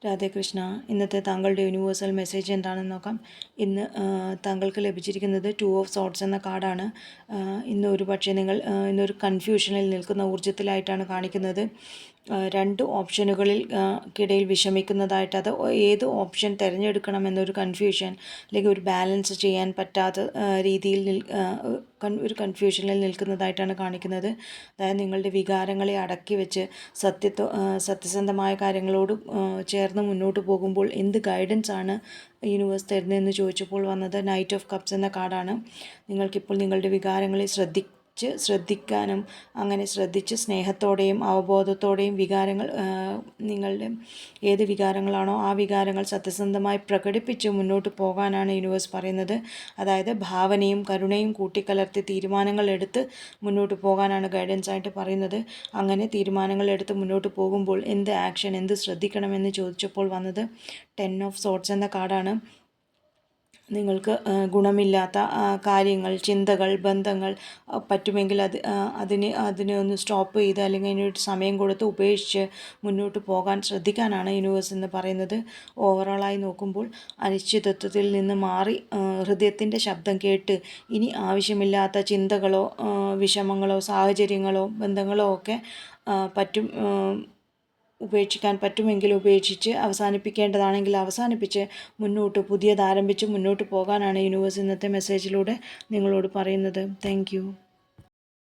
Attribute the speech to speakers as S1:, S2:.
S1: രാധേകൃഷ്ണ, ഇന്നത്തെ താങ്കളുടെ universal message എന്താണെന്ന് നോക്കാം. ഇന്ന് താങ്കൾക്ക് ലഭിച്ചിരിക്കുന്നത് 2 ഓഫ് സോർട്സ് എന്ന കാർഡാണ്. ഇന്ന് ഒരു പക്ഷേ നിങ്ങൾ ഇന്നൊരു കൺഫ്യൂഷനിൽ നിൽക്കുന്ന ഊർജ്ജത്തിലായിട്ടാണ് കാണിക്കുന്നത്. 2 ഓപ്ഷനുകളിൽ കിടയിൽ വിഷമിക്കുന്നതായിട്ട്, അത് ഏത് ഓപ്ഷൻ തിരഞ്ഞെടുക്കണം എന്നൊരു കൺഫ്യൂഷൻ, അല്ലെങ്കിൽ ഒരു ബാലൻസ് ചെയ്യാൻ പറ്റാത്ത രീതിയിൽ ഒരു കൺഫ്യൂഷനിൽ നിൽക്കുന്നതായിട്ടാണ് കാണിക്കുന്നത്. അതായത് നിങ്ങളുടെ വികാരങ്ങളെ അടക്കി വെച്ച് സത്യസന്ധമായ കാര്യങ്ങളോട് ചേർന്ന് മുന്നോട്ട് പോകുമ്പോൾ എന്ത് ഗൈഡൻസ് ആണ് യൂണിവേഴ്സ് തരുന്നതെന്ന് ചോദിച്ചപ്പോൾ വന്നത് നൈറ്റ് ഓഫ് കപ്സ് എന്ന കാർഡാണ്. നിങ്ങൾക്കിപ്പോൾ നിങ്ങളുടെ വികാരങ്ങളെ ശ്രദ്ധിക്കാനും അങ്ങനെ ശ്രദ്ധിച്ച് സ്നേഹത്തോടെയും അവബോധത്തോടെയും വികാരങ്ങൾ, നിങ്ങളുടെ ഏത് വികാരങ്ങളാണോ ആ വികാരങ്ങൾ സത്യസന്ധമായി പ്രകടിപ്പിച്ച് മുന്നോട്ട് പോകാനാണ് യൂണിവേഴ്സ് പറയുന്നത്. അതായത് ഭാവനയും കരുണയും കൂട്ടിക്കലർത്തി തീരുമാനങ്ങൾ എടുത്ത് മുന്നോട്ട് പോകാനാണ് ഗൈഡൻസ് ആയിട്ട് പറയുന്നത്. അങ്ങനെ തീരുമാനങ്ങൾ എടുത്ത് മുന്നോട്ട് പോകുമ്പോൾ എന്ത് ആക്ഷൻ, എന്ത് ശ്രദ്ധിക്കണമെന്ന് ചോദിച്ചപ്പോൾ വന്നത് 10 ഓഫ് സോർട്സ് എന്ന കാർഡാണ്. നിങ്ങൾക്ക് ഗുണമില്ലാത്ത കാര്യങ്ങൾ, ചിന്തകൾ, ബന്ധങ്ങൾ പറ്റുമെങ്കിൽ അതിനെ ഒന്ന് സ്റ്റോപ്പ് ചെയ്ത്, അല്ലെങ്കിൽ അതിനൊരു സമയം കൊടുത്ത് ഉപേക്ഷിച്ച് മുന്നോട്ട് പോകാൻ ശ്രദ്ധിക്കാനാണ് യൂണിവേഴ്സ് എന്ന് പറയുന്നത്. ഓവറോളായി നോക്കുമ്പോൾ അനിശ്ചിതത്വത്തിൽ നിന്ന് മാറി ഹൃദയത്തിൻ്റെ ശബ്ദം കേട്ട് ഇനി ആവശ്യമില്ലാത്ത ചിന്തകളോ വിഷമങ്ങളോ സാഹചര്യങ്ങളോ ബന്ധങ്ങളോ ഒക്കെ ഉപേക്ഷിക്കാൻ പറ്റുമെങ്കിൽ ഉപേക്ഷിച്ച്, അവസാനിപ്പിക്കേണ്ടതാണെങ്കിൽ അവസാനിപ്പിച്ച് പുതിയതാരംഭിച്ച് മുന്നോട്ട് പോകാനാണ് യൂണിവേഴ്സ് ഇന്നത്തെ മെസ്സേജിലൂടെ നിങ്ങളോട് പറയുന്നത്. താങ്ക്